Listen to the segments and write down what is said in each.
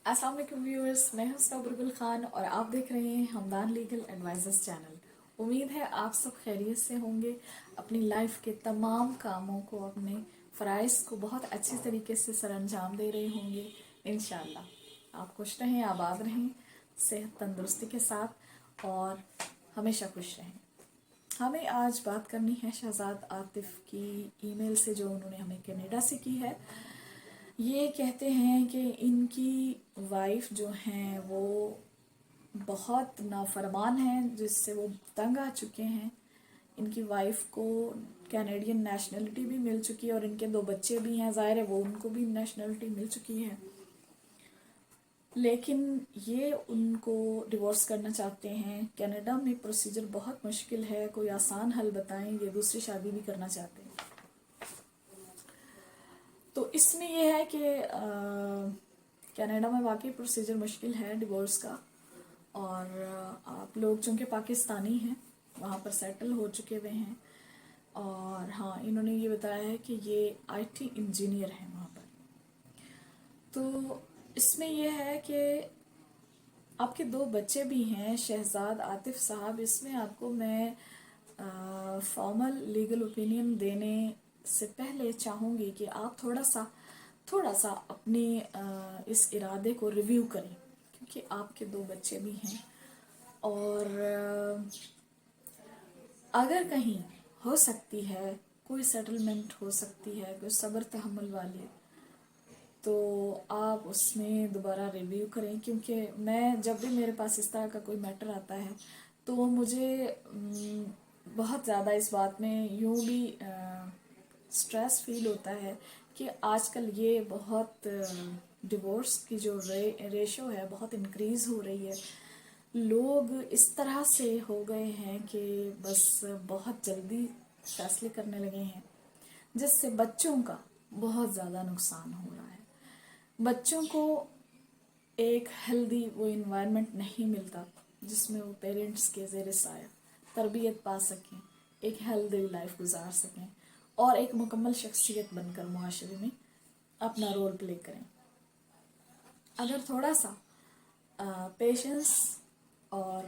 السلام علیکم ویورز، میں ہوں حسنہ برگل خان اور آپ دیکھ رہے ہیں ہمدان لیگل ایڈوائزرز چینل۔ امید ہے آپ سب خیریت سے ہوں گے، اپنی لائف کے تمام کاموں کو، اپنے فرائض کو بہت اچھے طریقے سے سر انجام دے رہے ہوں گے انشاءاللہ۔ آپ خوش رہیں، آباد رہیں، صحت تندرستی کے ساتھ اور ہمیشہ خوش رہیں۔ ہمیں آج بات کرنی ہے شہزاد عاطف کی ای میل سے جو انہوں نے ہمیں کینیڈا سے کی ہے۔ یہ کہتے ہیں کہ ان کی وائف جو ہیں وہ بہت نافرمان ہیں، جس سے وہ تنگ آ چکے ہیں۔ ان کی وائف کو کینیڈین نیشنلٹی بھی مل چکی ہے اور ان کے 2 بچے بھی ہیں، ظاہر ہے وہ ان کو بھی نیشنلٹی مل چکی ہے، لیکن یہ ان کو ڈیورس کرنا چاہتے ہیں۔ کینیڈا میں پروسیجر بہت مشکل ہے، کوئی آسان حل بتائیں، یہ دوسری شادی بھی کرنا چاہتے ہیں۔ تو اس میں یہ ہے کہ کینیڈا میں واقعی پروسیجر مشکل ہے ڈیورس کا، اور آپ لوگ چونکہ پاکستانی ہیں وہاں پر سیٹل ہو چکے ہوئے ہیں، اور ہاں انہوں نے یہ بتایا ہے کہ یہ آئی ٹی انجینئر ہیں وہاں پر۔ تو اس میں یہ ہے کہ آپ کے 2 بچے بھی ہیں شہزاد عاطف صاحب۔ اس میں آپ کو میں فارمل لیگل اوپینین دینے سے پہلے چاہوں گی کہ آپ تھوڑا سا اپنے اس ارادے کو ریویو کریں، کیونکہ آپ کے 2 بچے بھی ہیں، اور اگر کہیں ہو سکتی ہے کوئی سیٹلمنٹ ہو سکتی ہے، کوئی صبر تحمل والی، تو آپ اس میں دوبارہ ریویو کریں، کیونکہ میں جب بھی میرے پاس اس طرح کا کوئی میٹر آتا ہے تو مجھے بہت زیادہ اس بات میں یوں بھی سٹریس فیل ہوتا ہے کہ آج کل یہ بہت ڈیورس کی جو ریشو ہے بہت انکریز ہو رہی ہے۔ لوگ اس طرح سے ہو گئے ہیں کہ بس بہت جلدی فیصلے کرنے لگے ہیں، جس سے بچوں کا بہت زیادہ نقصان ہو رہا ہے۔ بچوں کو ایک ہیلدی وہ انوائرمنٹ نہیں ملتا جس میں وہ پیرنٹس کے زیر سایہ تربیت پا سکیں، ایک ہیلدی لائف گزار سکیں اور ایک مکمل شخصیت بن کر معاشرے میں اپنا رول پلے کریں۔ اگر تھوڑا سا پیشنس اور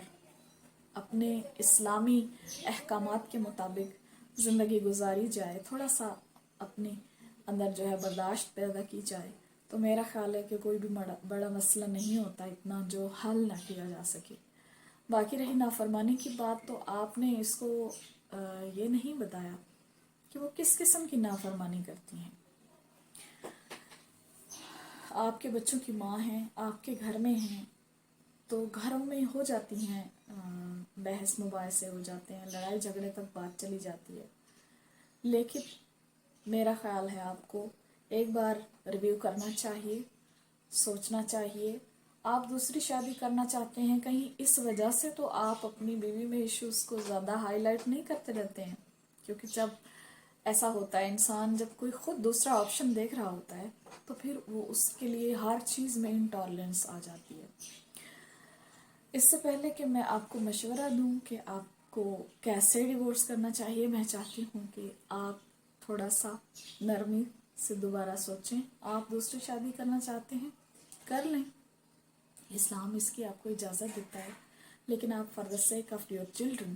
اپنے اسلامی احکامات کے مطابق زندگی گزاری جائے، تھوڑا سا اپنے اندر جو ہے برداشت پیدا کی جائے، تو میرا خیال ہے کہ کوئی بھی بڑا مسئلہ نہیں ہوتا اتنا جو حل نہ کیا جا سکے۔ باقی رہی نافرمانی کی بات، تو آپ نے اس کو یہ نہیں بتایا کہ وہ کس قسم کی نافرمانی کرتی ہیں۔ آپ کے بچوں کی ماں ہیں، آپ کے گھر میں ہیں، تو گھروں میں ہو جاتی ہیں بحث مباحثے ہو جاتے ہیں، لڑائی جھگڑے تک بات چلی جاتی ہے، لیکن میرا خیال ہے آپ کو ایک بار ریویو کرنا چاہیے، سوچنا چاہیے۔ آپ دوسری شادی کرنا چاہتے ہیں کہیں اس وجہ سے تو آپ اپنی بیوی میں ایشوز کو زیادہ ہائی لائٹ نہیں کرتے رہتے ہیں، کیونکہ جب ایسا ہوتا ہے انسان جب کوئی خود دوسرا آپشن دیکھ رہا ہوتا ہے تو پھر وہ اس کے لیے ہر چیز میں انٹالرنس آ جاتی ہے۔ اس سے پہلے کہ میں آپ کو مشورہ دوں کہ آپ کو کیسے ڈیورس کرنا چاہیے، میں چاہتی ہوں کہ آپ تھوڑا سا نرمی سے دوبارہ سوچیں۔ آپ دوسری شادی کرنا چاہتے ہیں کر لیں، اسلام اس کی آپ کو اجازت دیتا ہے، لیکن آپ for the sake of your children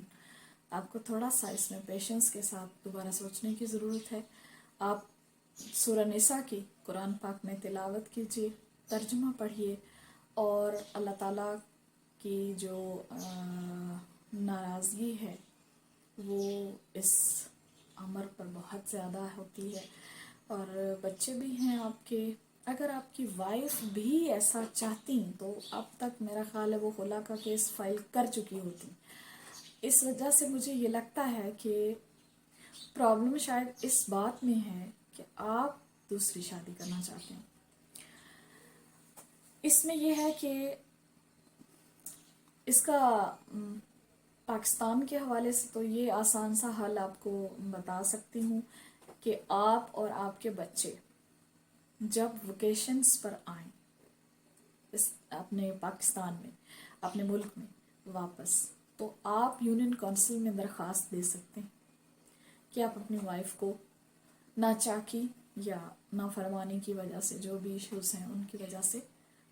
آپ کو تھوڑا سا اس میں پیشنس کے ساتھ دوبارہ سوچنے کی ضرورت ہے۔ آپ سورہ نساء کی قرآن پاک میں تلاوت کیجیے، ترجمہ پڑھیے، اور اللہ تعالیٰ کی جو ناراضگی ہے وہ اس امر پر بہت زیادہ ہوتی ہے۔ اور بچے بھی ہیں آپ کے، اگر آپ کی وائف بھی ایسا چاہتی تو اب تک میرا خیال ہے وہ خلا کا کیس فائل کر چکی ہوتی۔ اس وجہ سے مجھے یہ لگتا ہے کہ پرابلم شاید اس بات میں ہے کہ آپ دوسری شادی کرنا چاہتے ہیں۔ اس میں یہ ہے کہ اس کا پاکستان کے حوالے سے تو یہ آسان سا حل آپ کو بتا سکتی ہوں کہ آپ اور آپ کے بچے جب ویکیشنز پر آئیں اپنے پاکستان میں، اپنے ملک میں واپس، تو آپ یونین کونسل میں درخواست دے سکتے ہیں کہ آپ اپنی وائف کو ناچاکی یا نافرمانی کی وجہ سے جو بھی ایشوز ہیں ان کی وجہ سے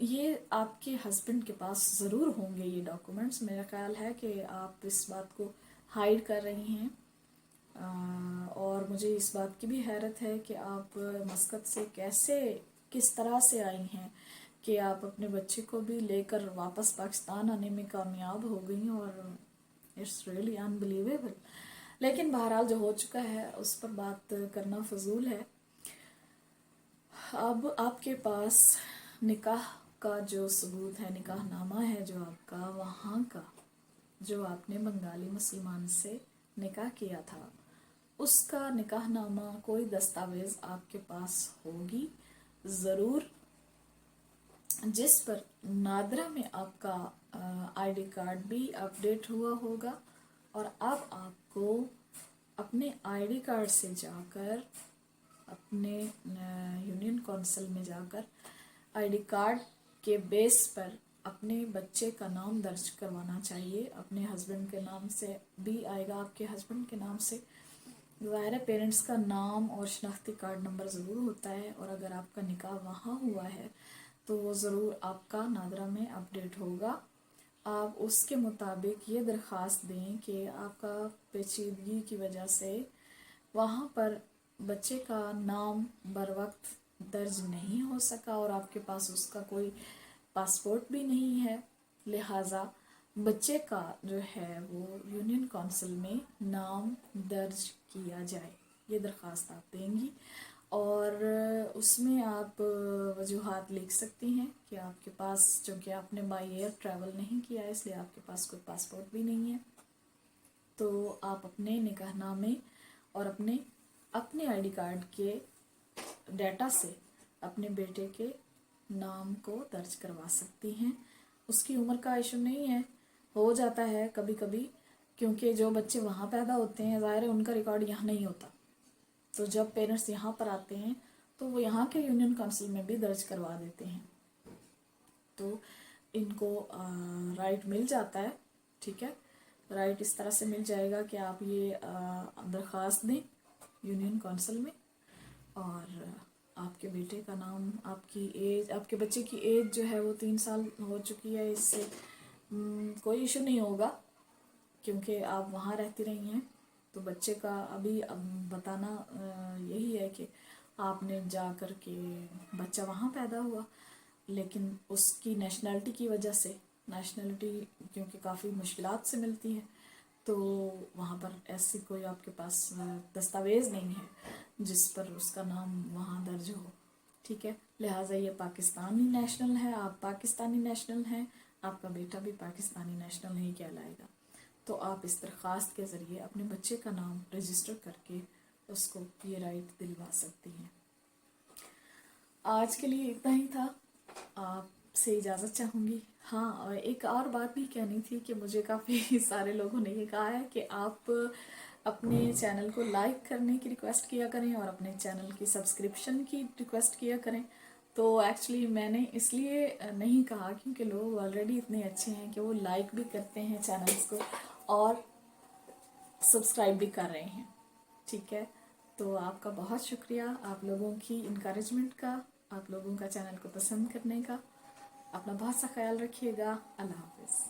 یہ آپ کے ہسبینڈ کے پاس ضرور ہوں گے یہ ڈاکومنٹس. میرا خیال ہے کہ آپ اس بات کو ہائیڈ کر رہی ہیں. اور مجھے اس بات کی بھی حیرت ہے کہ آپ مسقط سے کس طرح سے آئی ہیں کہ آپ اپنے بچے کو بھی لے کر واپس پاکستان آنے میں کامیاب ہو گئی. اور اٹس ریئلی انبلیویبل. لیکن بہرحال جو ہو چکا ہے اس پر بات کرنا فضول ہے. اب آپ کے پاس نکاح کا جو ثبوت ہے، نکاح نامہ ہے جو آپ کا وہاں کا، جو آپ نے بنگالی مسلمان سے نکاح کیا تھا، اس کا نکاح نامہ کوئی دستاویز آپ کے پاس ہوگی ضرور، جس پر نادرا میں آپ کا آئی ڈی کارڈ بھی اپڈیٹ ہوا ہوگا. اور اب آپ کو اپنے آئی ڈی کارڈ سے جا کر اپنے یونین کونسل میں جا کر آئی ڈی کارڈ کے بیس پر اپنے بچے کا نام درج کروانا چاہیے. اپنے ہسبینڈ کے نام سے بھی آئے گا، آپ کے ہسبینڈ کے نام سے. ظاہر ہے پیرنٹس کا نام اور شناختی کارڈ نمبر ضرور ہوتا ہے، اور اگر آپ کا نکاح وہاں ہوا ہے تو وہ ضرور آپ کا نادرا میں اپڈیٹ ہوگا. آپ اس کے مطابق یہ درخواست دیں کہ آپ کا پیچیدگی کی وجہ سے وہاں پر بچے کا نام بر وقت درج نہیں ہو سکا، اور آپ کے پاس اس کا کوئی پاسپورٹ بھی نہیں ہے، لہٰذا بچے کا جو ہے وہ یونین کونسل میں نام درج کیا جائے. یہ درخواست آپ دیں گی، اور اس میں آپ وجوہات لکھ سکتی ہیں کہ آپ کے پاس، چونکہ آپ نے بائی ایئر ٹریول نہیں کیا ہے اس لیے آپ کے پاس کوئی پاسپورٹ بھی نہیں ہے، تو آپ اپنے نکاح نامے اور اپنے آئی ڈی کارڈ کے ڈیٹا سے اپنے بیٹے کے نام کو درج کروا سکتی ہیں. اس کی عمر کا ایشو نہیں ہے، ہو جاتا ہے کبھی کبھی، کیونکہ جو بچے وہاں پیدا ہوتے ہیں ظاہر ہے ان کا ریکارڈ یہاں نہیں ہوتا، تو جب پیرنٹس یہاں پر آتے ہیں تو وہ یہاں کے یونین کونسل میں بھی درج کروا دیتے ہیں. تو ان کو رائٹ مل جاتا ہے. ٹھیک ہے، رائٹ اس طرح سے مل جائے گا کہ آپ یہ درخواست دیں یونین کونسل میں، اور آپ کے بیٹے کا نام، آپ کی ایج، آپ کے بچے کی ایج جو ہے وہ 3 سال ہو چکی ہے. اس سے کوئی ایشو نہیں ہوگا کیونکہ آپ وہاں رہتی رہی ہیں. تو بچے کا ابھی بتانا یہی ہے کہ آپ نے جا کر کے بچہ وہاں پیدا ہوا، لیکن اس کی نیشنلٹی کی وجہ سے، نیشنلٹی کیونکہ کافی مشکلات سے ملتی ہے، تو وہاں پر ایسی کوئی آپ کے پاس دستاویز نہیں ہے جس پر اس کا نام وہاں درج ہو. ٹھیک ہے، لہٰذا یہ پاکستانی نیشنل ہے، آپ پاکستانی نیشنل ہیں، آپ کا بیٹا بھی پاکستانی نیشنل ہی کہلائے گا. تو آپ اس درخواست کے ذریعے اپنے بچے کا نام رجسٹر کر کے اس کو یہ رائٹ دلوا سکتی ہیں. آج کے لیے اتنا ہی تھا، آپ سے اجازت چاہوں گی. ہاں، اور ایک اور بات بھی کہنی تھی کہ مجھے کافی سارے لوگوں نے یہ کہا ہے کہ آپ اپنے چینل کو لائک کرنے کی ریکویسٹ کیا کریں اور اپنے چینل کی سبسکرپشن کی ریکویسٹ کیا کریں. تو ایکچولی میں نے اس لیے نہیں کہا کیونکہ لوگ آلریڈی اتنے اچھے ہیں کہ وہ لائک بھی کرتے ہیں چینلز کو اور سبسکرائب بھی کر رہے ہیں. ٹھیک ہے، تو آپ کا بہت شکریہ، آپ لوگوں کی انکریجمنٹ کا، آپ لوگوں کا چینل کو پسند کرنے کا. اپنا بہت سا خیال رکھیے گا. اللہ حافظ.